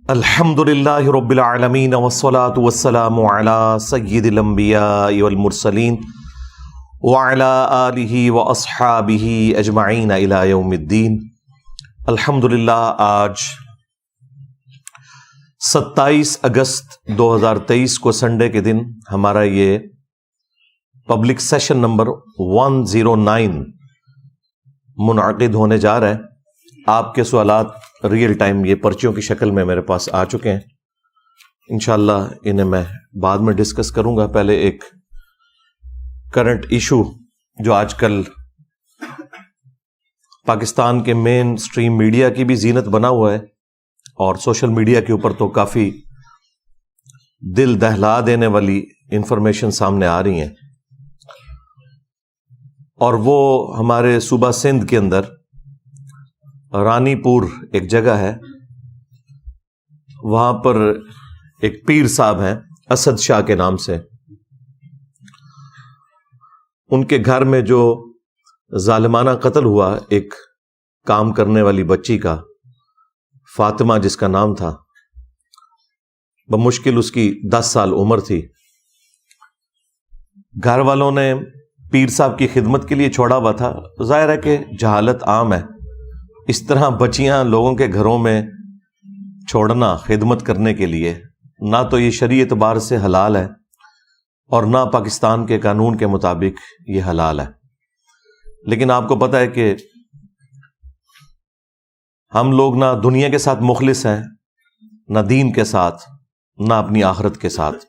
الحمدللہ رب العالمین والصلاة والسلام علی سید الانبیاء والمرسلین وعلی آلہ واصحابہ اجمعین الی یوم الدین۔ الحمدللہ آج 27 اگست 2023 کو سنڈے کے دن ہمارا یہ پبلک سیشن نمبر 109 منعقد ہونے جا رہا ہے۔ آپ کے سوالات ریئل ٹائم یہ پرچیوں کی شکل میں میرے پاس آ چکے ہیں، انشاءاللہ انہیں میں بعد میں ڈسکس کروں گا۔ پہلے ایک کرنٹ ایشو جو آج کل پاکستان کے مین سٹریم میڈیا کی بھی زینت بنا ہوا ہے اور سوشل میڈیا کے اوپر تو کافی دل دہلا دینے والی انفارمیشن سامنے آ رہی ہیں، اور وہ ہمارے صوبہ سندھ کے اندر رانی پور ایک جگہ ہے، وہاں پر ایک پیر صاحب ہیں اسد شاہ کے نام سے، ان کے گھر میں جو ظالمانہ قتل ہوا ایک کام کرنے والی بچی کا، فاطمہ جس کا نام تھا، بمشکل اس کی 10 سال عمر تھی۔ گھر والوں نے پیر صاحب کی خدمت کے لیے چھوڑا ہوا تھا، ظاہر ہے کہ جہالت عام ہے، اس طرح بچیاں لوگوں کے گھروں میں چھوڑنا خدمت کرنے کے لیے نہ تو یہ شرعی اعتبار سے حلال ہے اور نہ پاکستان کے قانون کے مطابق یہ حلال ہے۔ لیکن آپ کو پتہ ہے کہ ہم لوگ نہ دنیا کے ساتھ مخلص ہیں، نہ دین کے ساتھ، نہ اپنی آخرت کے ساتھ۔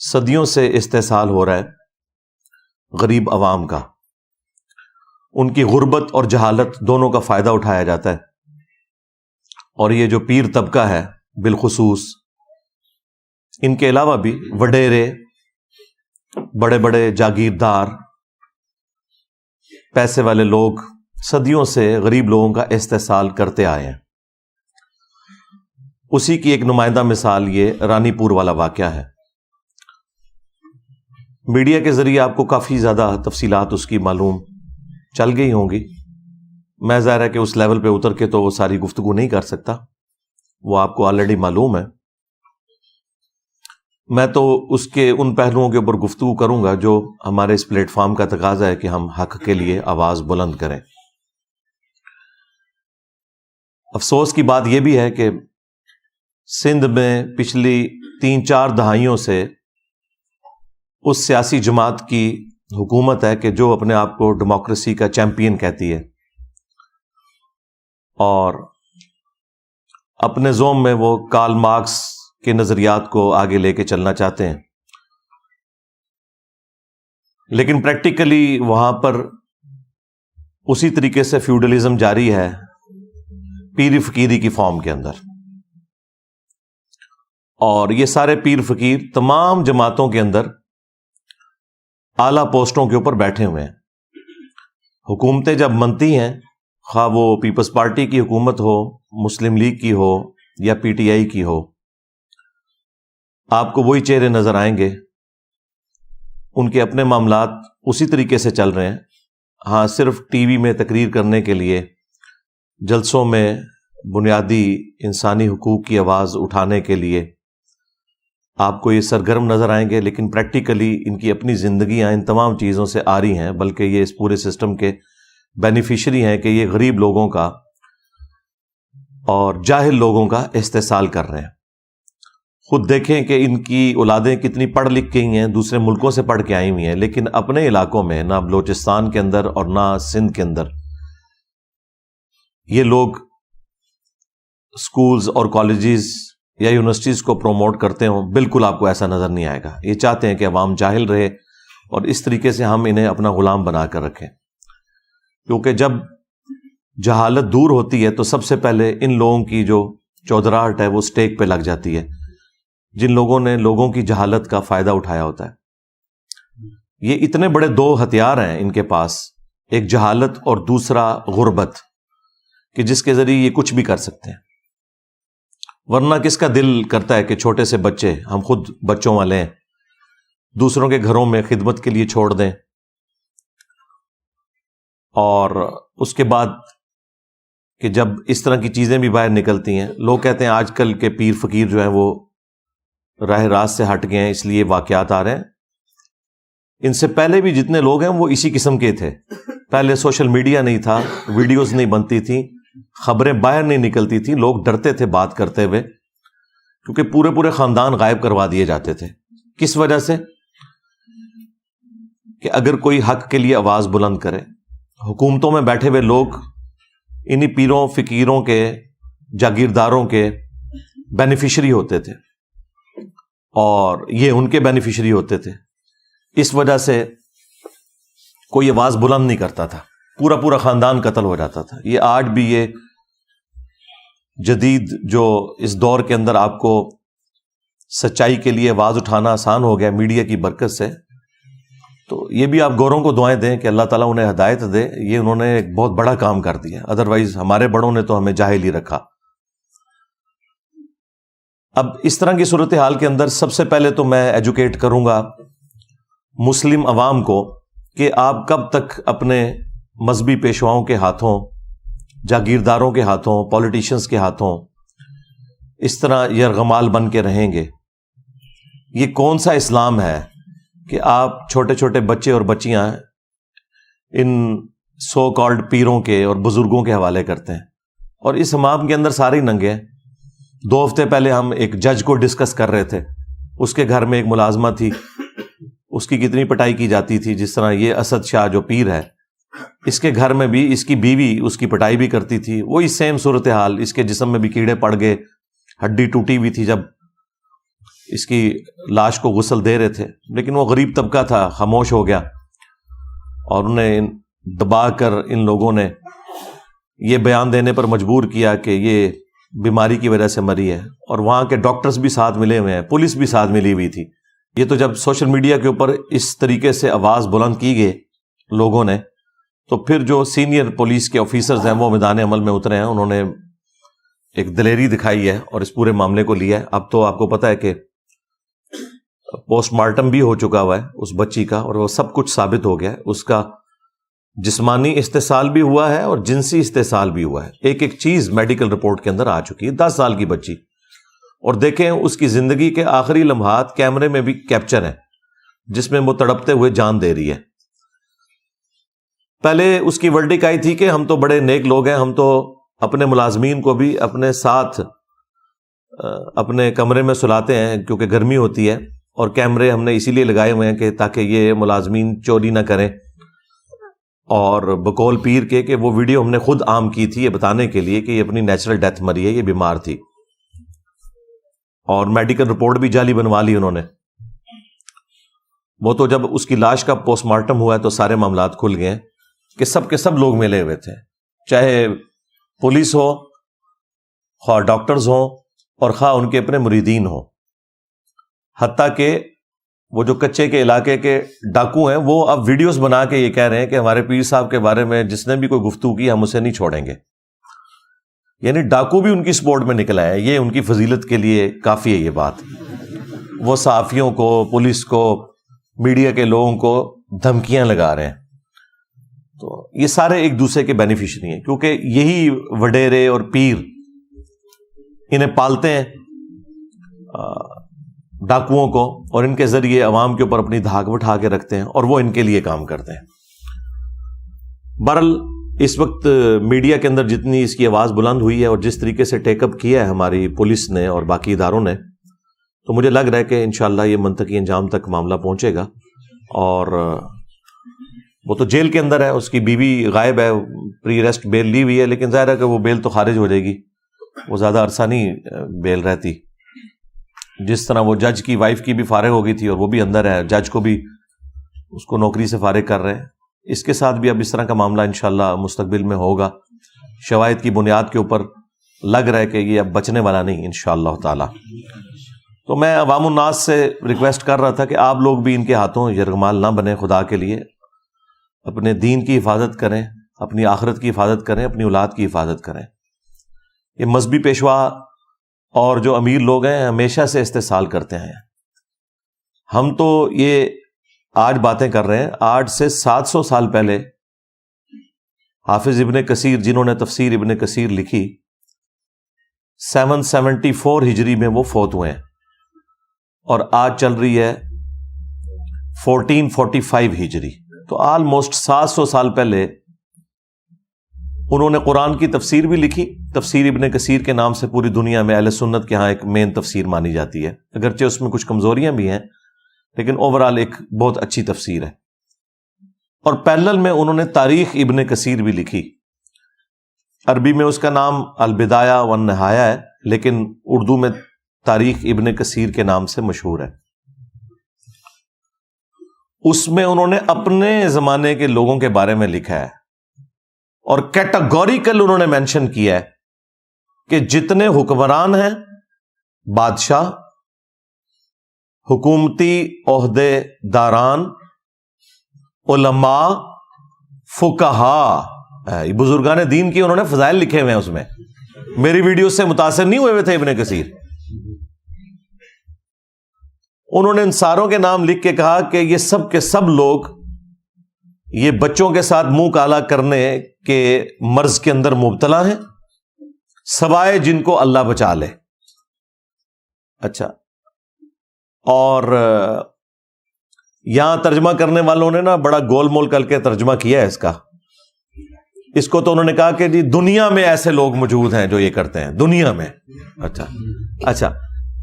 صدیوں سے استحصال ہو رہا ہے غریب عوام کا، ان کی غربت اور جہالت دونوں کا فائدہ اٹھایا جاتا ہے، اور یہ جو پیر طبقہ ہے بالخصوص، ان کے علاوہ بھی وڈیرے، بڑے بڑے جاگیردار، پیسے والے لوگ صدیوں سے غریب لوگوں کا استحصال کرتے آئے ہیں۔ اسی کی ایک نمائندہ مثال یہ رانی پور والا واقعہ ہے۔ میڈیا کے ذریعے آپ کو کافی زیادہ تفصیلات اس کی معلوم چل گئی ہوں گی، میں ظاہر ہے کہ اس لیول پہ اتر کے تو وہ ساری گفتگو نہیں کر سکتا، وہ آپ کو آلریڈی معلوم ہے۔ میں تو اس کے ان پہلوؤں کے اوپر گفتگو کروں گا جو ہمارے اس پلیٹ فارم کا تقاضا ہے کہ ہم حق کے لیے آواز بلند کریں۔ افسوس کی بات یہ بھی ہے کہ سندھ میں پچھلی 3-4 دہائیوں سے اس سیاسی جماعت کی حکومت ہے کہ جو اپنے آپ کو ڈیموکریسی کا چیمپئن کہتی ہے اور اپنے زوم میں وہ کارل مارکس کے نظریات کو آگے لے کے چلنا چاہتے ہیں، لیکن پریکٹیکلی وہاں پر اسی طریقے سے فیوڈلزم جاری ہے، پیر فقیری کی فارم کے اندر، اور یہ سارے پیر فقیر تمام جماعتوں کے اندر اعلیٰ پوسٹوں کے اوپر بیٹھے ہوئے ہیں۔ حکومتیں جب بنتی ہیں، خواہ وہ پیپلز پارٹی کی حکومت ہو، مسلم لیگ کی ہو یا پی ٹی آئی کی ہو، آپ کو وہی چہرے نظر آئیں گے، ان کے اپنے معاملات اسی طریقے سے چل رہے ہیں۔ ہاں، صرف ٹی وی میں تقریر کرنے کے لیے، جلسوں میں بنیادی انسانی حقوق کی آواز اٹھانے کے لیے آپ کو یہ سرگرم نظر آئیں گے، لیکن پریکٹیکلی ان کی اپنی زندگیاں ان تمام چیزوں سے آ رہی ہیں، بلکہ یہ اس پورے سسٹم کے بینیفیشری ہیں کہ یہ غریب لوگوں کا اور جاہل لوگوں کا استحصال کر رہے ہیں۔ خود دیکھیں کہ ان کی اولادیں کتنی پڑھ لکھ گئی ہیں، دوسرے ملکوں سے پڑھ کے آئی ہوئی ہیں، لیکن اپنے علاقوں میں، نہ بلوچستان کے اندر اور نہ سندھ کے اندر، یہ لوگ سکولز اور کالجز یا یونیورسٹیز کو پروموٹ کرتے ہوں، بالکل آپ کو ایسا نظر نہیں آئے گا۔ یہ چاہتے ہیں کہ عوام جاہل رہے اور اس طریقے سے ہم انہیں اپنا غلام بنا کر رکھیں، کیونکہ جب جہالت دور ہوتی ہے تو سب سے پہلے ان لوگوں کی جو چودراہٹ ہے وہ سٹیک پہ لگ جاتی ہے، جن لوگوں نے لوگوں کی جہالت کا فائدہ اٹھایا ہوتا ہے۔ یہ اتنے بڑے 2 ہتھیار ہیں ان کے پاس، ایک جہالت اور دوسرا غربت، کہ جس کے ذریعے یہ کچھ بھی کر سکتے ہیں۔ ورنہ کس کا دل کرتا ہے کہ چھوٹے سے بچے، ہم خود بچوں والے ہیں، دوسروں کے گھروں میں خدمت کے لیے چھوڑ دیں، اور اس کے بعد کہ جب اس طرح کی چیزیں بھی باہر نکلتی ہیں، لوگ کہتے ہیں آج کل کے پیر فقیر جو ہیں وہ راہ راست سے ہٹ گئے ہیں اس لیے واقعات آ رہے ہیں. ان سے پہلے بھی جتنے لوگ ہیں وہ اسی قسم کے تھے. پہلے سوشل میڈیا نہیں تھا، ویڈیوز نہیں بنتی تھیں، خبریں باہر نہیں نکلتی تھیں، لوگ ڈرتے تھے بات کرتے ہوئے کیونکہ پورے خاندان غائب کروا دیے جاتے تھے. کس وجہ سے؟ کہ اگر کوئی حق کے لیے آواز بلند کرے، حکومتوں میں بیٹھے ہوئے لوگ انہی پیروں فقیروں کے جاگیرداروں کے بینیفیشری ہوتے تھے اور یہ ان کے بینیفیشری ہوتے تھے. اس وجہ سے کوئی آواز بلند نہیں کرتا تھا، پورا خاندان قتل ہو جاتا تھا. یہ آج بھی یہ جدید جو اس دور کے اندر آپ کو سچائی کے لیے آواز اٹھانا آسان ہو گیا میڈیا کی برکت سے، تو یہ بھی آپ گوروں کو دعائیں دیں کہ اللہ تعالیٰ انہیں ہدایت دے. یہ انہوں نے ایک بہت بڑا کام کر دیا، ادروائز ہمارے بڑوں نے تو ہمیں جاہل ہی رکھا. اب اس طرح کی صورتحال کے اندر سب سے پہلے تو میں ایجوکیٹ کروں گا مسلم عوام کو کہ آپ کب تک اپنے مذہبی پیشواؤں کے ہاتھوں، جاگیرداروں کے ہاتھوں، پولیٹیشنز کے ہاتھوں اس طرح یرغمال بن کے رہیں گے. یہ کون سا اسلام ہے کہ آپ چھوٹے چھوٹے بچے اور بچیاں ان سو کالڈ پیروں کے اور بزرگوں کے حوالے کرتے ہیں، اور اس حمام کے اندر سارے ہی ننگے ہیں. 2 ہفتے پہلے ہم ایک جج کو ڈسکس کر رہے تھے، اس کے گھر میں ایک ملازمہ تھی، اس کی کتنی پٹائی کی جاتی تھی. جس طرح یہ اسد شاہ جو پیر ہے، اس کے گھر میں بھی اس کی بیوی اس کی پٹائی بھی کرتی تھی. وہی سیم صورتحال، اس کے جسم میں بھی کیڑے پڑ گئے، ہڈی ٹوٹی ہوئی تھی جب اس کی لاش کو غسل دے رہے تھے. لیکن وہ غریب طبقہ تھا، خاموش ہو گیا اور انہیں دبا کر ان لوگوں نے یہ بیان دینے پر مجبور کیا کہ یہ بیماری کی وجہ سے مری ہے. اور وہاں کے ڈاکٹرز بھی ساتھ ملے ہوئے ہیں، پولیس بھی ساتھ ملی ہوئی تھی. یہ تو جب سوشل میڈیا کے اوپر اس طریقے سے آواز بلند کی گئی لوگوں نے، تو پھر جو سینئر پولیس کے آفیسرز ہیں وہ میدان عمل میں اترے ہیں، انہوں نے ایک دلیری دکھائی ہے اور اس پورے معاملے کو لیا ہے. اب تو آپ کو پتہ ہے کہ پوسٹ مارٹم بھی ہو چکا ہوا ہے اس بچی کا، اور وہ سب کچھ ثابت ہو گیا ہے. اس کا جسمانی استحصال بھی ہوا ہے اور جنسی استحصال بھی ہوا ہے. ایک چیز میڈیکل رپورٹ کے اندر آ چکی ہے. 10 سال کی بچی، اور دیکھیں اس کی زندگی کے آخری لمحات کیمرے میں بھی کیپچر ہیں جس میں وہ تڑپتے ہوئے جان دے رہی ہے. پہلے اس کی ورڈک آئی تھی کہ ہم تو بڑے نیک لوگ ہیں، ہم تو اپنے ملازمین کو بھی اپنے ساتھ اپنے کمرے میں سلاتے ہیں کیونکہ گرمی ہوتی ہے، اور کیمرے ہم نے اسی لیے لگائے ہوئے ہیں کہ تاکہ یہ ملازمین چوری نہ کریں. اور بقول پیر کے کہ وہ ویڈیو ہم نے خود عام کی تھی یہ بتانے کے لیے کہ یہ اپنی نیچرل ڈیتھ مری ہے، یہ بیمار تھی. اور میڈیکل رپورٹ بھی جعلی بنوا لی انہوں نے. وہ تو جب اس کی لاش کا پوسٹ مارٹم ہوا ہے تو سارے معاملات کھل گئے کہ سب کے سب لوگ ملے ہوئے تھے، چاہے پولیس ہو، خواہ ڈاکٹرز ہوں، اور خواہ ان کے اپنے مریدین ہوں. حتیٰ کہ وہ جو کچے کے علاقے کے ڈاکو ہیں وہ اب ویڈیوز بنا کے یہ کہہ رہے ہیں کہ ہمارے پیر صاحب کے بارے میں جس نے بھی کوئی گفتگو کی ہم اسے نہیں چھوڑیں گے. یعنی ڈاکو بھی ان کی سپورٹ میں نکل آئے. یہ ان کی فضیلت کے لیے کافی ہے یہ بات. وہ صحافیوں کو، پولیس کو، میڈیا کے لوگوں کو دھمکیاں لگا رہے ہیں. تو یہ سارے ایک دوسرے کے بینیفیشری ہیں کیونکہ یہی وڈیرے اور پیر انہیں پالتے ہیں ڈاکوؤں کو، اور ان کے ذریعے عوام کے اوپر اپنی دھاک بٹھا کے رکھتے ہیں اور وہ ان کے لیے کام کرتے ہیں. بہرحال اس وقت میڈیا کے اندر جتنی اس کی آواز بلند ہوئی ہے اور جس طریقے سے ٹیک اپ کیا ہے ہماری پولیس نے اور باقی اداروں نے، تو مجھے لگ رہا ہے کہ انشاءاللہ یہ منطقی انجام تک معاملہ پہنچے گا. اور وہ تو جیل کے اندر ہے، اس کی بیوی غائب ہے، پری ریسٹ بیل لی ہوئی ہے، لیکن ظاہر ہے کہ وہ بیل تو خارج ہو جائے گی، وہ زیادہ عرصہ نہیں بیل رہتی. جس طرح وہ جج کی وائف کی بھی فارغ ہو گئی تھی اور وہ بھی اندر ہے، جج کو بھی اس کو نوکری سے فارغ کر رہے ہیں. اس کے ساتھ بھی اب اس طرح کا معاملہ انشاءاللہ مستقبل میں ہوگا. شواہد کی بنیاد کے اوپر لگ رہا ہے کہ یہ اب بچنے والا نہیں انشاءاللہ تعالی. تو میں عوام الناس سے ریکویسٹ کر رہا تھا کہ آپ لوگ بھی ان کے ہاتھوں یرغمال نہ بنیں. خدا کے لیے اپنے دین کی حفاظت کریں، اپنی آخرت کی حفاظت کریں، اپنی اولاد کی حفاظت کریں. یہ مذہبی پیشوا اور جو امیر لوگ ہیں ہمیشہ سے استحصال کرتے ہیں. ہم تو یہ آج باتیں کر رہے ہیں، آج سے 700 سال پہلے حافظ ابن کثیر جنہوں نے تفسیر ابن کثیر لکھی 774 ہجری میں وہ فوت ہوئے ہیں اور آج چل رہی ہے 1445 ہجری، تو آلموسٹ 700 سال پہلے انہوں نے قرآن کی تفسیر بھی لکھی. تفسیر ابن کثیر کے نام سے پوری دنیا میں اہل سنت کے ہاں ایک مین تفسیر مانی جاتی ہے، اگرچہ اس میں کچھ کمزوریاں بھی ہیں لیکن اوورال ایک بہت اچھی تفسیر ہے. اور پیرلل میں انہوں نے تاریخ ابن کثیر بھی لکھی. عربی میں اس کا نام البدایہ والنہایہ ہے لیکن اردو میں تاریخ ابن کثیر کے نام سے مشہور ہے. اس میں انہوں نے اپنے زمانے کے لوگوں کے بارے میں لکھا ہے اور کیٹاگوریکل انہوں نے مینشن کیا ہے کہ جتنے حکمران ہیں، بادشاہ، حکومتی عہدے داران، علماء، فقہا، بزرگان دین کی انہوں نے فضائل لکھے ہوئے ہیں. اس میں میری ویڈیو سے متاثر نہیں ہوئے تھے ابن کثیر. انہوں نے ان ساروں کے نام لکھ کے کہا کہ یہ سب کے سب لوگ یہ بچوں کے ساتھ منہ کالا کرنے کے مرض کے اندر مبتلا ہیں سوائے جن کو اللہ بچا لے. اچھا، اور یہاں ترجمہ کرنے والوں نے نا بڑا گول مول کر کے ترجمہ کیا ہے اس کو تو انہوں نے کہا کہ جی دنیا میں ایسے لوگ موجود ہیں جو یہ کرتے ہیں دنیا میں. اچھا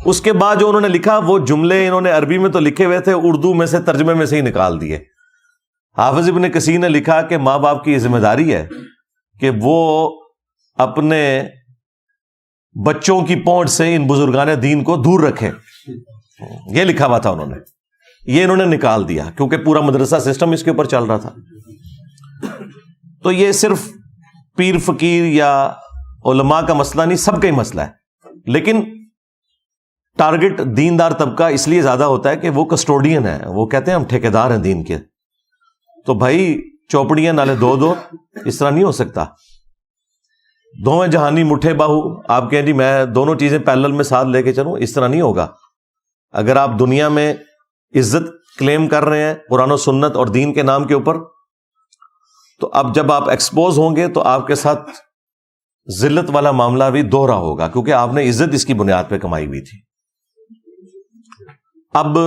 اس کے بعد جو انہوں نے لکھا وہ جملے انہوں نے عربی میں تو لکھے ہوئے تھے، اردو میں سے ترجمے میں سے ہی نکال دیے. حافظ ابن کثیر نے لکھا کہ ماں باپ کی یہ ذمہ داری ہے کہ وہ اپنے بچوں کی پہنچ سے ان بزرگان دین کو دور رکھیں. یہ لکھا ہوا تھا انہوں نے، یہ انہوں نے نکال دیا کیونکہ پورا مدرسہ سسٹم اس کے اوپر چل رہا تھا. تو یہ صرف پیر فقیر یا علماء کا مسئلہ نہیں، سب کا ہی مسئلہ ہے. لیکن ٹارگٹ دیندار طبقہ اس لیے زیادہ ہوتا ہے کہ وہ کسٹوڈین ہے، وہ کہتے ہیں ہم ٹھیکیدار ہیں دین کے. تو بھائی چوپڑیاں نالے دو اس طرح نہیں ہو سکتا. دونوں جہانی مٹھے باہو، آپ کہیں جی میں دونوں چیزیں پیرلل میں ساتھ لے کے چلوں، اس طرح نہیں ہوگا. اگر آپ دنیا میں عزت کلیم کر رہے ہیں قرآن و سنت اور دین کے نام کے اوپر، تو اب جب آپ ایکسپوز ہوں گے تو آپ کے ساتھ ذلت والا معاملہ بھی دوہرا ہوگا کیونکہ آپ نے عزت اس کی بنیاد پہ کمائی ہوئی تھی. اب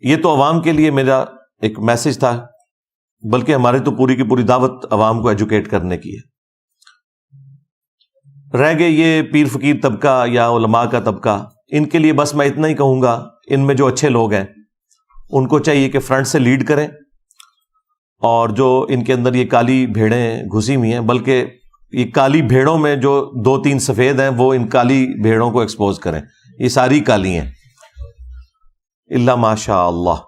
یہ تو عوام کے لیے میرا ایک میسج تھا، بلکہ ہماری تو پوری کی پوری دعوت عوام کو ایجوکیٹ کرنے کی ہے. رہ گئے یہ پیر فقیر طبقہ یا علماء کا طبقہ، ان کے لیے بس میں اتنا ہی کہوں گا، ان میں جو اچھے لوگ ہیں ان کو چاہیے کہ فرنٹ سے لیڈ کریں، اور جو ان کے اندر یہ کالی بھیڑیں گھسی ہوئی ہیں، بلکہ یہ کالی بھیڑوں میں جو 2-3 سفید ہیں وہ ان کالی بھیڑوں کو ایکسپوز کریں. یہ ساری کالی ہیں الا ماشاء اللہ.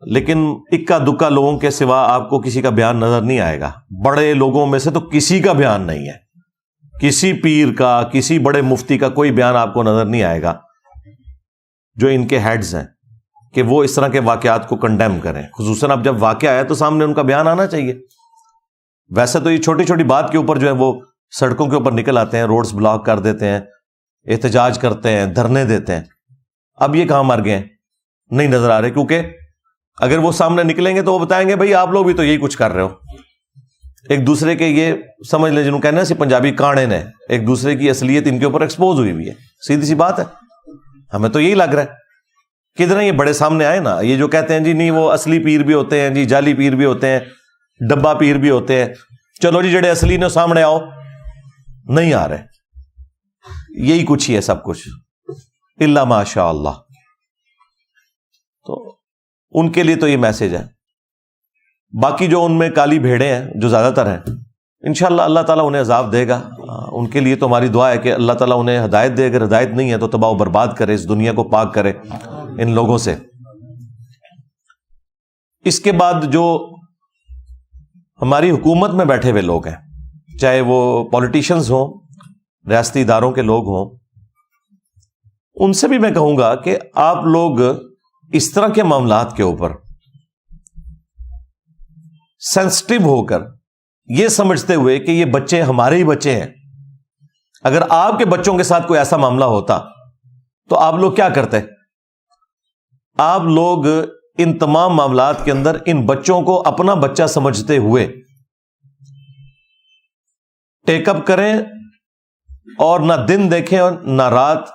لیکن اکا دکا لوگوں کے سوا آپ کو کسی کا بیان نظر نہیں آئے گا. بڑے لوگوں میں سے تو کسی کا بیان نہیں ہے، کسی پیر کا، کسی بڑے مفتی کا کوئی بیان آپ کو نظر نہیں آئے گا جو ان کے ہیڈز ہیں کہ وہ اس طرح کے واقعات کو کنڈیم کریں. خصوصاً اب جب واقعہ آیا تو سامنے ان کا بیان آنا چاہیے. ویسے تو یہ چھوٹی چھوٹی بات کے اوپر جو ہے وہ سڑکوں کے اوپر نکل آتے ہیں، روڈز بلاک کر دیتے ہیں، احتجاج کرتے ہیں، دھرنے دیتے ہیں. اب یہ کہاں مر گئے ہیں؟ نہیں نظر آ رہے، کیونکہ اگر وہ سامنے نکلیں گے تو وہ بتائیں گے بھائی آپ لوگ بھی تو یہی کچھ کر رہے ہو. ایک دوسرے کے یہ سمجھ لیں جنہوں کہنا ہے پنجابی کاڑے نے، ایک دوسرے کی اصلیت ان کے اوپر ایکسپوز ہوئی ہے. سیدھی سی بات ہے، ہمیں تو یہی لگ رہا ہے. کدھر یہ بڑے سامنے آئے نا، یہ جو کہتے ہیں جی نہیں وہ اصلی پیر بھی ہوتے ہیں، جی جعلی پیر بھی ہوتے ہیں، ڈبا پیر بھی ہوتے ہیں. چلو جی جڑے اصلی نے سامنے آؤ، نہیں آ رہے. یہی کچھ ہی ہے سب کچھ الا ماشاء اللہ. تو ان کے لیے تو یہ میسج ہے. باقی جو ان میں کالی بھیڑیں ہیں جو زیادہ تر ہیں، انشاءاللہ اللہ تعالیٰ انہیں عذاب دے گا. ان کے لیے تو ہماری دعا ہے کہ اللہ تعالیٰ انہیں ہدایت دے. اگر ہدایت نہیں ہے تو تباہ و برباد کرے، اس دنیا کو پاک کرے ان لوگوں سے. اس کے بعد جو ہماری حکومت میں بیٹھے ہوئے لوگ ہیں، چاہے وہ پولیٹیشنز ہوں، ریاستی اداروں کے لوگ ہوں، ان سے بھی میں کہوں گا کہ آپ لوگ اس طرح کے معاملات کے اوپر سینسٹیو ہو کر یہ سمجھتے ہوئے کہ یہ بچے ہمارے ہی بچے ہیں، اگر آپ کے بچوں کے ساتھ کوئی ایسا معاملہ ہوتا تو آپ لوگ کیا کرتے؟ آپ لوگ ان تمام معاملات کے اندر ان بچوں کو اپنا بچہ سمجھتے ہوئے ٹیک اپ کریں اور نہ دن دیکھیں اور نہ رات،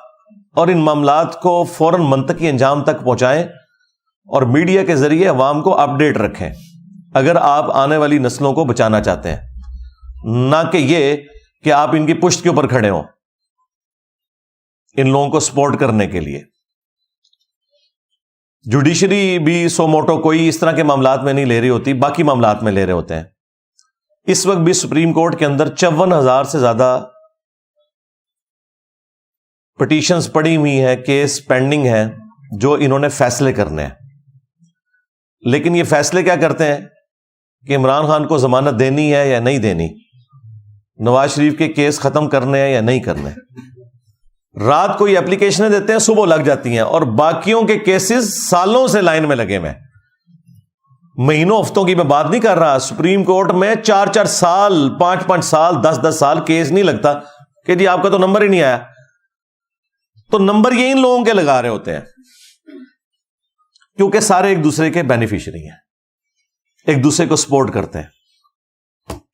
اور ان معاملات کو فوراً منطقی انجام تک پہنچائیں اور میڈیا کے ذریعے عوام کو اپڈیٹ رکھیں اگر آپ آنے والی نسلوں کو بچانا چاہتے ہیں، نہ کہ یہ کہ آپ ان کی پشت کے اوپر کھڑے ہوں ان لوگوں کو سپورٹ کرنے کے لیے۔ جوڈیشری بھی سو موٹو کوئی اس طرح کے معاملات میں نہیں لے رہی ہوتی، باقی معاملات میں لے رہے ہوتے ہیں۔ اس وقت بھی سپریم کورٹ کے اندر 54,000 سے زیادہ پٹیشنز پڑی ہوئی ہیں، کیس پینڈنگ ہیں جو انہوں نے فیصلے کرنے ہیں، لیکن یہ فیصلے کیا کرتے ہیں کہ عمران خان کو ضمانت دینی ہے یا نہیں دینی، نواز شریف کے کیس ختم کرنے ہیں یا نہیں کرنے۔ رات کو یہ اپلیکیشنیں دیتے ہیں، صبح لگ جاتی ہیں، اور باقیوں کے کیسز سالوں سے لائن میں لگے ہوئے ہیں، مہینوں ہفتوں کی میں بات نہیں کر رہا۔ سپریم کورٹ میں 4 سال 5 سال 10 سال کیس نہیں لگتا کہ جی آپ کا تو نمبر ہی نہیں آیا، تو نمبر یہ ان لوگوں کے لگا رہے ہوتے ہیں کیونکہ سارے ایک دوسرے کے بینیفیشری ہیں، ایک دوسرے کو سپورٹ کرتے ہیں۔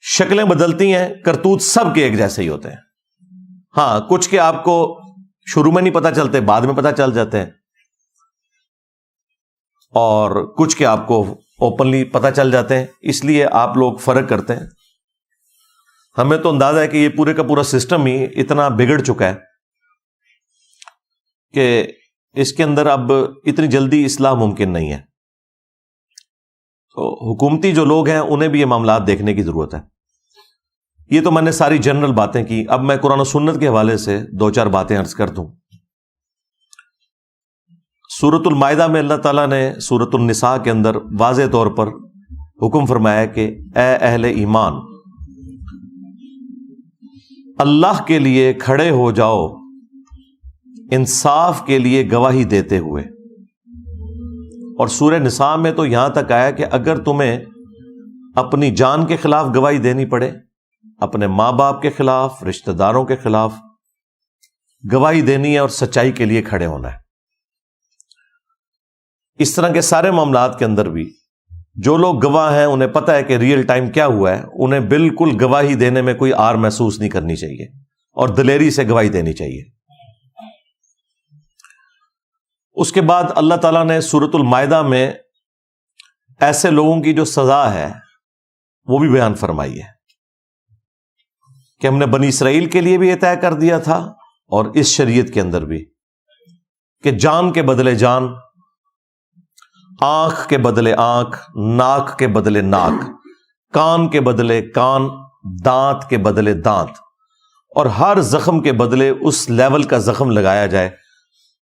شکلیں بدلتی ہیں، کرتوت سب کے ایک جیسے ہی ہوتے ہیں۔ ہاں، کچھ کے آپ کو شروع میں نہیں پتا چلتے، بعد میں پتا چل جاتے ہیں، اور کچھ کے آپ کو اوپنلی پتا چل جاتے ہیں، اس لیے آپ لوگ فرق کرتے ہیں۔ ہمیں تو اندازہ ہے کہ یہ پورے کا پورا سسٹم ہی اتنا بگڑ چکا ہے کہ اس کے اندر اب اتنی جلدی اصلاح ممکن نہیں ہے۔ تو حکومتی جو لوگ ہیں انہیں بھی یہ معاملات دیکھنے کی ضرورت ہے۔ یہ تو میں نے ساری جنرل باتیں کی، اب میں قرآن و سنت کے حوالے سے 2-4 باتیں عرض کر دوں۔ سورۃ المائدہ میں اللہ تعالیٰ نے سورۃ النساء کے اندر واضح طور پر حکم فرمایا کہ اے اہل ایمان، اللہ کے لیے کھڑے ہو جاؤ انصاف کے لیے گواہی دیتے ہوئے۔ اور سورہ نساء میں تو یہاں تک آیا کہ اگر تمہیں اپنی جان کے خلاف گواہی دینی پڑے، اپنے ماں باپ کے خلاف، رشتہ داروں کے خلاف گواہی دینی ہے اور سچائی کے لیے کھڑے ہونا ہے۔ اس طرح کے سارے معاملات کے اندر بھی جو لوگ گواہ ہیں انہیں پتہ ہے کہ ریئل ٹائم کیا ہوا ہے، انہیں بالکل گواہی دینے میں کوئی آر محسوس نہیں کرنی چاہیے اور دلیری سے گواہی دینی چاہیے۔ اس کے بعد اللہ تعالیٰ نے سورۃ المائدہ میں ایسے لوگوں کی جو سزا ہے وہ بھی بیان فرمائی ہے کہ ہم نے بنی اسرائیل کے لیے بھی یہ طے کر دیا تھا اور اس شریعت کے اندر بھی کہ جان کے بدلے جان، آنکھ کے بدلے آنکھ، ناک کے بدلے ناک، کان کے بدلے کان، دانت کے بدلے دانت، اور ہر زخم کے بدلے اس لیول کا زخم لگایا جائے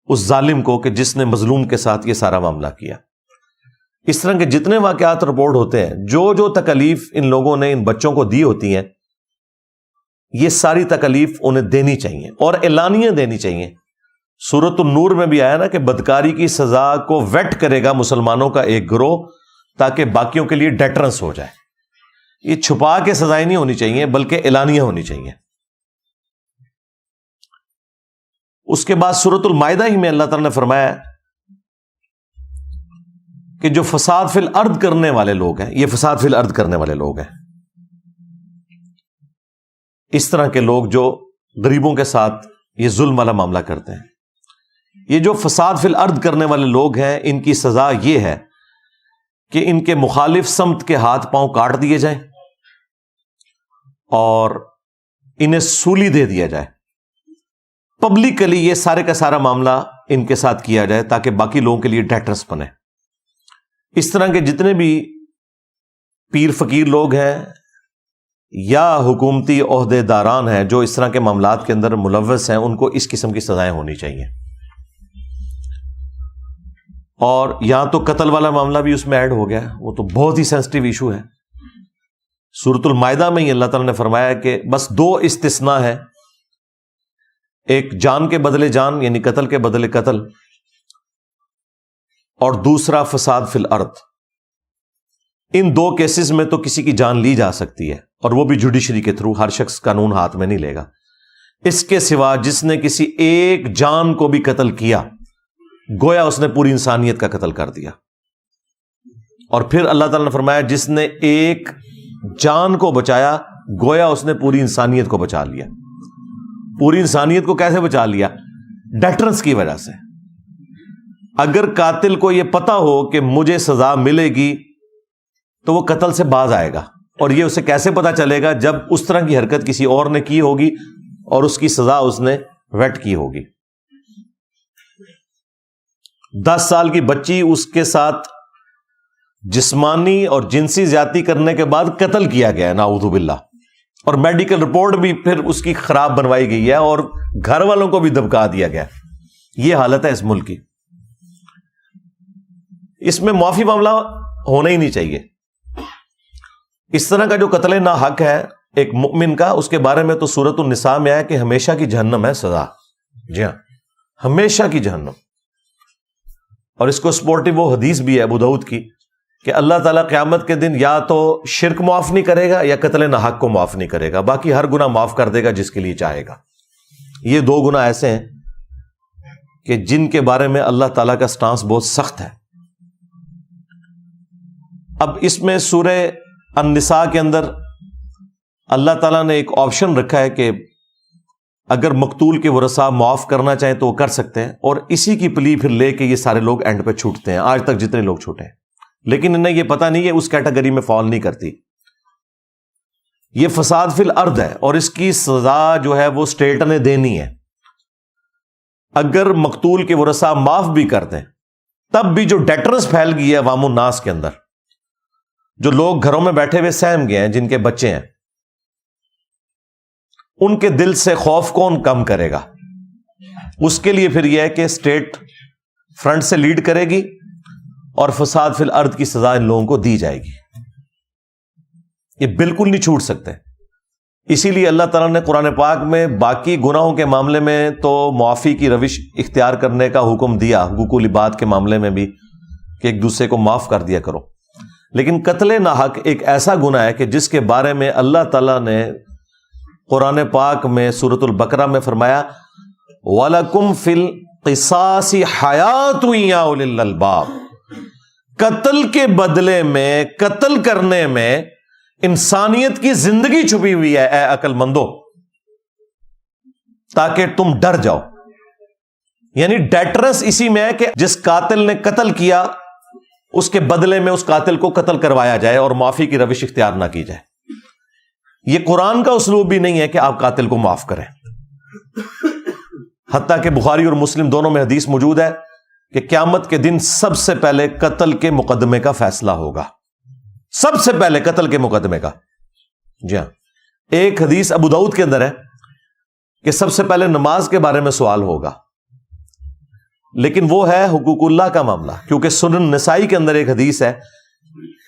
اس ظالم کو کہ جس نے مظلوم کے ساتھ یہ سارا معاملہ کیا۔ اس طرح کے جتنے واقعات رپورٹ ہوتے ہیں، جو تکلیف ان لوگوں نے ان بچوں کو دی ہوتی ہیں، یہ ساری تکلیف انہیں دینی چاہیے اور اعلانیہ دینی چاہیے۔ سورۃ النور میں بھی آیا نا کہ بدکاری کی سزا کو ویٹ کرے گا مسلمانوں کا ایک گروہ تاکہ باقیوں کے لیے ڈیٹرنس ہو جائے۔ یہ چھپا کے سزائیں نہیں ہونی چاہیے بلکہ اعلانیہ ہونی چاہیے۔ اس کے بعد سورۃ المائدہ ہی میں اللہ تعالیٰ نے فرمایا کہ جو فساد فی الارض کرنے والے لوگ ہیں، یہ فساد فی الارض کرنے والے لوگ ہیں، اس طرح کے لوگ جو غریبوں کے ساتھ یہ ظلم والا معاملہ کرتے ہیں، یہ جو فساد فی الارض کرنے والے لوگ ہیں، ان کی سزا یہ ہے کہ ان کے مخالف سمت کے ہاتھ پاؤں کاٹ دیے جائیں اور انہیں سولی دے دیا جائے۔ پبلکلی یہ سارے کا سارا معاملہ ان کے ساتھ کیا جائے تاکہ باقی لوگوں کے لیے ڈیٹرس بنے۔ اس طرح کے جتنے بھی پیر فقیر لوگ ہیں یا حکومتی عہدے داران ہیں جو اس طرح کے معاملات کے اندر ملوث ہیں، ان کو اس قسم کی سزائیں ہونی چاہیے۔ اور یہاں تو قتل والا معاملہ بھی اس میں ایڈ ہو گیا، وہ تو بہت ہی سینسٹیو ایشو ہے۔ سورۃ المائدہ میں ہی اللہ تعالیٰ نے فرمایا کہ بس 2 استثناء ہے، ایک جان کے بدلے جان یعنی قتل کے بدلے قتل، اور دوسرا فساد فی الارض۔ ان 2 کیسز میں تو کسی کی جان لی جا سکتی ہے اور وہ بھی جوڈیشری کے تھرو، ہر شخص قانون ہاتھ میں نہیں لے گا۔ اس کے سوا جس نے کسی ایک جان کو بھی قتل کیا، گویا اس نے پوری انسانیت کا قتل کر دیا۔ اور پھر اللہ تعالیٰ نے فرمایا جس نے ایک جان کو بچایا گویا اس نے پوری انسانیت کو بچا لیا. پوری انسانیت کو کیسے بچا لیا؟ ڈیٹرنس کی وجہ سے. اگر قاتل کو یہ پتا ہو کہ مجھے سزا ملے گی تو وہ قتل سے باز آئے گا. اور یہ اسے کیسے پتا چلے گا؟ جب اس طرح کی حرکت کسی اور نے کی ہوگی اور اس کی سزا اس نے ویٹ کی ہوگی. 10 سال کی بچی اس کے ساتھ جسمانی اور جنسی زیادتی کرنے کے بعد قتل کیا گیا ہے نعوذ باللہ, اور میڈیکل رپورٹ بھی پھر اس کی خراب بنوائی گئی ہے اور گھر والوں کو بھی دبکا دیا گیا. یہ حالت ہے اس ملک کی. اس میں معافی معاملہ ہونا ہی نہیں چاہیے. اس طرح کا جو قتل ناحق ہے ایک مؤمن کا, اس کے بارے میں تو سورۃ النساء میں آیا کہ ہمیشہ کی جہنم ہے سزا. جی ہاں, ہمیشہ کی جہنم. اور اس کو سپورٹو وہ حدیث بھی ہے ابو داؤد کی کہ اللہ تعالیٰ قیامت کے دن یا تو شرک معاف نہیں کرے گا یا قتل ناحق کو معاف نہیں کرے گا, باقی ہر گناہ معاف کر دے گا جس کے لیے چاہے گا. یہ 2 گناہ ایسے ہیں کہ جن کے بارے میں اللہ تعالیٰ کا سٹانس بہت سخت ہے. اب اس میں سورہ النساء کے اندر اللہ تعالیٰ نے ایک آپشن رکھا ہے کہ اگر مقتول کے ورثاء معاف کرنا چاہیں تو وہ کر سکتے ہیں, اور اسی کی پلی پھر لے کے یہ سارے لوگ اینڈ پہ چھوٹتے ہیں. آج تک جتنے لوگ چھوٹے ہیں, لیکن انہیں یہ پتہ نہیں ہے اس کیٹیگری میں فال نہیں کرتی. یہ فساد فی الارض ہے اور اس کی سزا جو ہے وہ اسٹیٹ نے دینی ہے. اگر مقتول کے ورثاء معاف بھی کر دیں تب بھی جو ڈیٹرنس پھیل گئی ہے عوام الناس کے اندر, جو لوگ گھروں میں بیٹھے ہوئے سہم گئے ہیں, جن کے بچے ہیں, ان کے دل سے خوف کون کم کرے گا؟ اس کے لیے پھر یہ ہے کہ اسٹیٹ فرنٹ سے لیڈ کرے گی اور فساد فی الارض کی سزا ان لوگوں کو دی جائے گی. یہ بالکل نہیں چھوٹ سکتے. اسی لیے اللہ تعالیٰ نے قرآن پاک میں باقی گناہوں کے معاملے میں تو معافی کی روش اختیار کرنے کا حکم دیا, حقوق العباد کے معاملے میں بھی کہ ایک دوسرے کو معاف کر دیا کرو. لیکن قتل ناحق ایک ایسا گناہ ہے کہ جس کے بارے میں اللہ تعالیٰ نے قرآن پاک میں سورۃ البقرہ میں فرمایا وَلَكُمْ فِي الْقِصَاصِ حَيَاةٌ يَا أُولِي الْأَلْبَابِ. قتل کے بدلے میں, قتل کرنے میں انسانیت کی زندگی چھپی ہوئی ہے اے عقل مندو, تاکہ تم ڈر جاؤ. یعنی ڈیٹرنس اسی میں ہے کہ جس قاتل نے قتل کیا اس کے بدلے میں اس قاتل کو قتل کروایا جائے اور معافی کی روش اختیار نہ کی جائے. یہ قرآن کا اسلوب بھی نہیں ہے کہ آپ قاتل کو معاف کریں. حتیٰ کہ بخاری اور مسلم دونوں میں حدیث موجود ہے کہ قیامت کے دن سب سے پہلے قتل کے مقدمے کا فیصلہ ہوگا. سب سے پہلے قتل کے مقدمے کا. جی ہاں, ایک حدیث ابو داؤد کے اندر ہے کہ سب سے پہلے نماز کے بارے میں سوال ہوگا, لیکن وہ ہے حقوق اللہ کا معاملہ, کیونکہ سنن نسائی کے اندر ایک حدیث ہے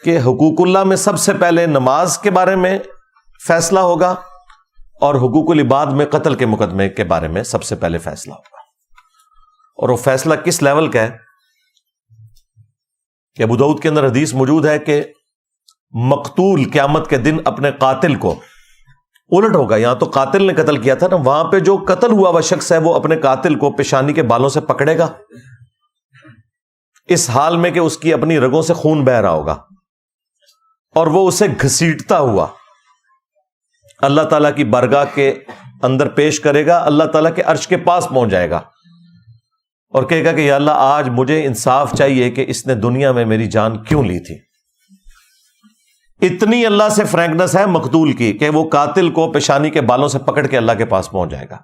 کہ حقوق اللہ میں سب سے پہلے نماز کے بارے میں فیصلہ ہوگا اور حقوق العباد میں قتل کے مقدمے کے بارے میں سب سے پہلے فیصلہ ہوگا. اور وہ فیصلہ کس لیول کا ہے کہ ابو داؤد کے اندر حدیث موجود ہے کہ مقتول قیامت کے دن اپنے قاتل کو الٹ ہوگا. یہاں تو قاتل نے قتل کیا تھا نا, وہاں پہ جو قتل ہوا وہ شخص ہے وہ اپنے قاتل کو پیشانی کے بالوں سے پکڑے گا, اس حال میں کہ اس کی اپنی رگوں سے خون بہ رہا ہوگا, اور وہ اسے گھسیٹتا ہوا اللہ تعالیٰ کی بارگاہ کے اندر پیش کرے گا. اللہ تعالیٰ کے عرش کے پاس پہنچ جائے گا اور کہے گا کہ یا اللہ آج مجھے انصاف چاہیے کہ اس نے دنیا میں میری جان کیوں لی تھی. اتنی اللہ سے فرینکنس ہے مقتول کی کہ وہ قاتل کو پیشانی کے بالوں سے پکڑ کے اللہ کے پاس پہنچ جائے گا.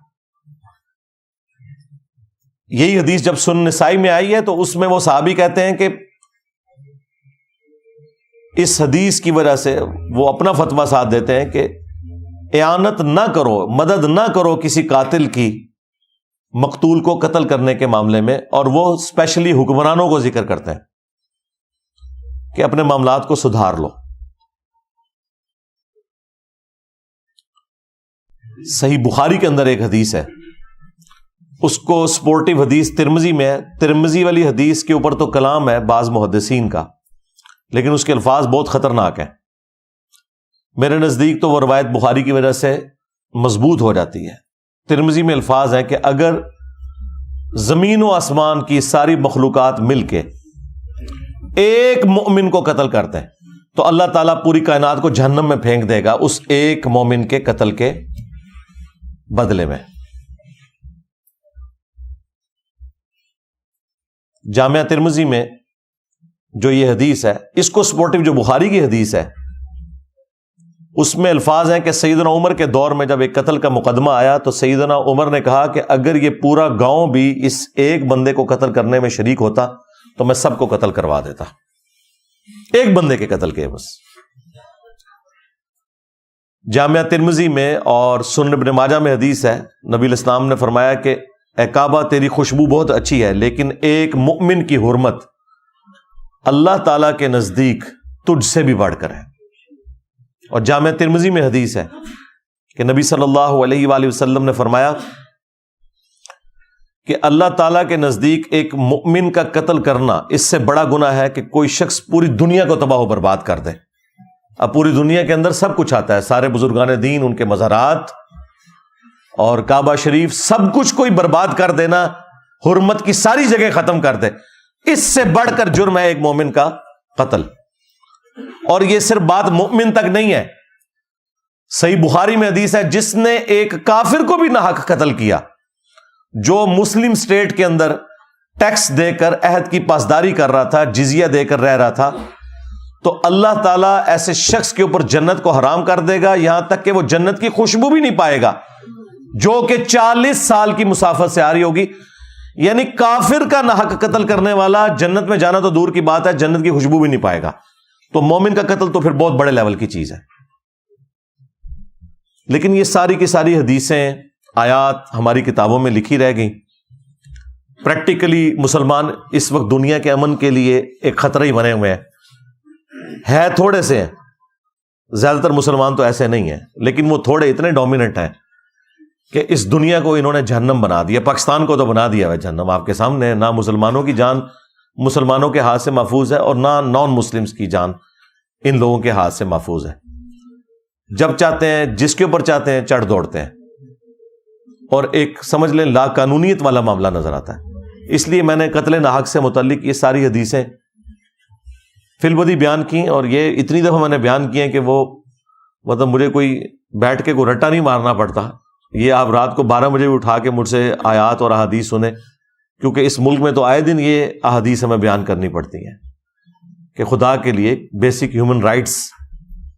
یہی حدیث جب سنن نسائی میں آئی ہے تو اس میں وہ صحابی کہتے ہیں کہ اس حدیث کی وجہ سے وہ اپنا فتویٰ ساتھ دیتے ہیں کہ اعانت نہ کرو, مدد نہ کرو کسی قاتل کی مقتول کو قتل کرنے کے معاملے میں. اور وہ اسپیشلی حکمرانوں کو ذکر کرتے ہیں کہ اپنے معاملات کو سدھار لو. صحیح بخاری کے اندر ایک حدیث ہے, اس کو سپورٹو حدیث ترمذی میں ہے. ترمذی والی حدیث کے اوپر تو کلام ہے بعض محدثین کا, لیکن اس کے الفاظ بہت خطرناک ہیں. میرے نزدیک تو وہ روایت بخاری کی وجہ سے مضبوط ہو جاتی ہے. ترمذی میں الفاظ ہیں کہ اگر زمین و آسمان کی ساری مخلوقات مل کے ایک مومن کو قتل کرتے ہیں تو اللہ تعالیٰ پوری کائنات کو جہنم میں پھینک دے گا اس ایک مومن کے قتل کے بدلے میں. جامعہ ترمذی میں جو یہ حدیث ہے اس کو سپورٹو جو بخاری کی حدیث ہے اس میں الفاظ ہیں کہ سیدنا عمر کے دور میں جب ایک قتل کا مقدمہ آیا تو سیدنا عمر نے کہا کہ اگر یہ پورا گاؤں بھی اس ایک بندے کو قتل کرنے میں شریک ہوتا تو میں سب کو قتل کروا دیتا. ایک بندے کے قتل کے بس. جامعہ ترمذی میں اور سنن ابن ماجہ میں حدیث ہے, نبی الاسلام نے فرمایا کہ اے کعبہ تیری خوشبو بہت اچھی ہے لیکن ایک مؤمن کی حرمت اللہ تعالی کے نزدیک تجھ سے بھی بڑھ کر ہے. اور جامعہ ترمذی میں حدیث ہے کہ نبی صلی اللہ علیہ وآلہ وسلم نے فرمایا کہ اللہ تعالیٰ کے نزدیک ایک مؤمن کا قتل کرنا اس سے بڑا گناہ ہے کہ کوئی شخص پوری دنیا کو تباہ و برباد کر دے. اب پوری دنیا کے اندر سب کچھ آتا ہے, سارے بزرگان دین, ان کے مزارات اور کعبہ شریف, سب کچھ کوئی برباد کر دینا, حرمت کی ساری جگہ ختم کر دے, اس سے بڑھ کر جرم ہے ایک مومن کا قتل. اور یہ صرف بات مومن تک نہیں ہے, صحیح بخاری میں حدیث ہے جس نے ایک کافر کو بھی ناحق قتل کیا جو مسلم سٹیٹ کے اندر ٹیکس دے کر عہد کی پاسداری کر رہا تھا, جزیہ دے کر رہ رہا تھا, تو اللہ تعالیٰ ایسے شخص کے اوپر جنت کو حرام کر دے گا یہاں تک کہ وہ جنت کی خوشبو بھی نہیں پائے گا جو کہ 40 سال کی مسافت سے آ رہی ہوگی. یعنی کافر کا ناحق قتل کرنے والا جنت میں جانا تو دور کی بات ہے, جنت کی خوشبو بھی نہیں پائے گا. تو مومن کا قتل تو پھر بہت بڑے لیول کی چیز ہے. لیکن یہ ساری کی ساری حدیثیں, آیات ہماری کتابوں میں لکھی رہ گئیں. پریکٹیکلی مسلمان اس وقت دنیا کے امن کے لیے ایک خطرہ ہی بنے ہوئے ہیں تھوڑے سے ہیں, زیادہ تر مسلمان تو ایسے نہیں ہیں, لیکن وہ تھوڑے اتنے ڈومیننٹ ہیں کہ اس دنیا کو انہوں نے جہنم بنا دیا. پاکستان کو تو بنا دیا ہے جہنم آپ کے سامنے. نہ مسلمانوں کی جان مسلمانوں کے ہاتھ سے محفوظ ہے اور نہ نان مسلمز کی جان ان لوگوں کے ہاتھ سے محفوظ ہے. جب چاہتے ہیں جس کے اوپر چاہتے ہیں چڑھ دوڑتے ہیں اور ایک سمجھ لیں لا قانونیت والا معاملہ نظر آتا ہے. اس لیے میں نے قتل ناحق سے متعلق یہ ساری حدیثیں فی البدی بیان کی, اور یہ اتنی دفعہ میں نے بیان کی ہیں کہ وہ مطلب مجھے کوئی بیٹھ کے کوئی رٹا نہیں مارنا پڑتا. یہ آپ رات کو 12 بجے بھی اٹھا کے مجھ سے آیات اور احادیث سنیں, کیونکہ اس ملک میں تو آئے دن یہ احادیث ہمیں بیان کرنی پڑتی ہیں کہ خدا کے لیے بیسک ہیومن رائٹس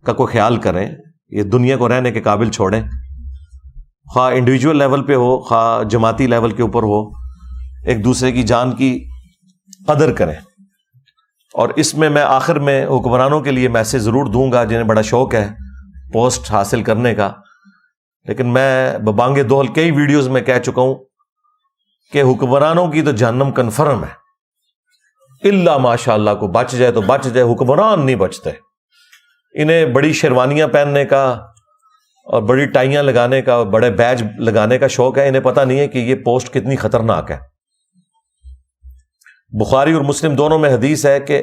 کا کوئی خیال کریں, یہ دنیا کو رہنے کے قابل چھوڑیں, خواہ انڈیویجول لیول پہ ہو خواہ جماعتی لیول کے اوپر ہو, ایک دوسرے کی جان کی قدر کریں. اور اس میں آخر میں حکمرانوں کے لیے میسج ضرور دوں گا جنہیں بڑا شوق ہے پوسٹ حاصل کرنے کا, لیکن میں ببانگ دوہل کئی ویڈیوز میں کہہ چکا ہوں کہ حکمرانوں کی تو جہنم کنفرم ہے, الا ماشاء اللہ کو بچ جائے تو بچ جائے, حکمران نہیں بچتے. انہیں بڑی شیروانیاں پہننے کا اور بڑی ٹائیاں لگانے کا, بڑے بیج لگانے کا شوق ہے, انہیں پتہ نہیں ہے کہ یہ پوسٹ کتنی خطرناک ہے. بخاری اور مسلم دونوں میں حدیث ہے کہ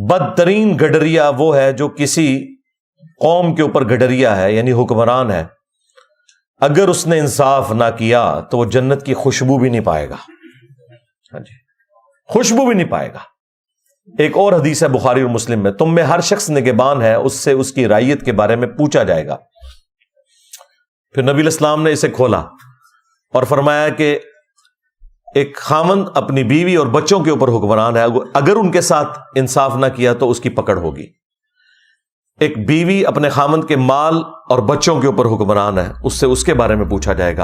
بدترین گڈریا وہ ہے جو کسی قوم کے اوپر گڈریا ہے, یعنی حکمران ہے, اگر اس نے انصاف نہ کیا تو وہ جنت کی خوشبو بھی نہیں پائے گا. ہاں جی, خوشبو بھی نہیں پائے گا. ایک اور حدیث ہے بخاری اور مسلم میں, تم میں ہر شخص نگہبان ہے, اس سے اس کی رعیت کے بارے میں پوچھا جائے گا. پھر نبی الاسلام نے اسے کھولا اور فرمایا کہ ایک خاوند اپنی بیوی اور بچوں کے اوپر حکمران ہے, اگر ان کے ساتھ انصاف نہ کیا تو اس کی پکڑ ہوگی. ایک بیوی اپنے خاوند کے مال اور بچوں کے اوپر حکمران ہے, اس سے اس کے بارے میں پوچھا جائے گا.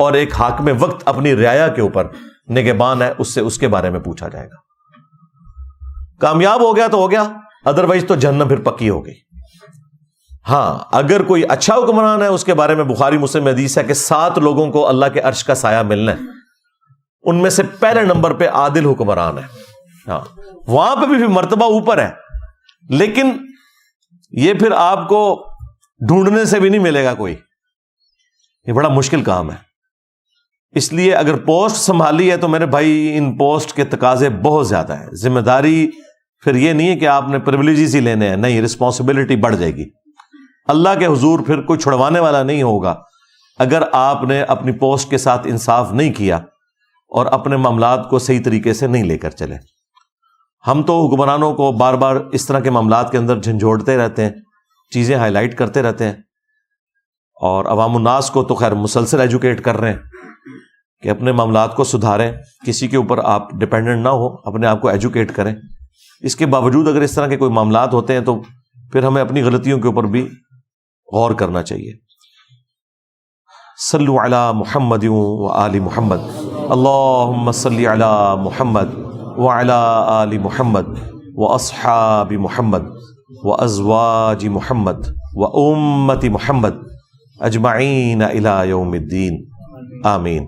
اور ایک حاکم وقت اپنی رعایا کے اوپر نگہبان ہے, اس سے اس کے بارے میں پوچھا جائے گا. کامیاب ہو گیا تو ہو گیا, ادروائز تو جہنم پھر پکی ہو گئی. ہاں, اگر کوئی اچھا حکمران ہے اس کے بارے میں بخاری مسلم میں حدیث ہے کہ 7 لوگوں کو اللہ کے عرش کا سایہ ملنا ہے, ان میں سے پہلے نمبر پہ عادل حکمران ہے. ہاں, وہاں پہ بھی مرتبہ اوپر ہے, لیکن یہ پھر آپ کو ڈھونڈنے سے بھی نہیں ملے گا کوئی, یہ بڑا مشکل کام ہے. اس لیے اگر پوسٹ سنبھالی ہے تو میرے بھائی ان پوسٹ کے تقاضے بہت زیادہ ہیں. ذمہ داری پھر یہ نہیں ہے کہ آپ نے پریولیجز ہی لینے ہیں, نہیں, رسپانسبلٹی بڑھ جائے گی. اللہ کے حضور پھر کوئی چھڑوانے والا نہیں ہوگا اگر آپ نے اپنی پوسٹ کے ساتھ انصاف نہیں کیا اور اپنے معاملات کو صحیح طریقے سے نہیں لے کر چلیں۔ ہم تو حکمرانوں کو بار بار اس طرح کے معاملات کے اندر جھنجھوڑتے رہتے ہیں، چیزیں ہائی لائٹ کرتے رہتے ہیں، اور عوام الناس کو تو خیر مسلسل ایجوکیٹ کر رہے ہیں کہ اپنے معاملات کو سدھاریں، کسی کے اوپر آپ ڈپینڈنٹ نہ ہو، اپنے آپ کو ایجوکیٹ کریں۔ اس کے باوجود اگر اس طرح کے کوئی معاملات ہوتے ہیں تو پھر ہمیں اپنی غلطیوں کے اوپر بھی غور کرنا چاہیے۔ صلو علی محمد و آل محمد، اللہم صلی علی محمد وعلی آل محمد واصحاب محمد وازواج محمد وامت محمد اجمعین الی یوم الدین، آمین۔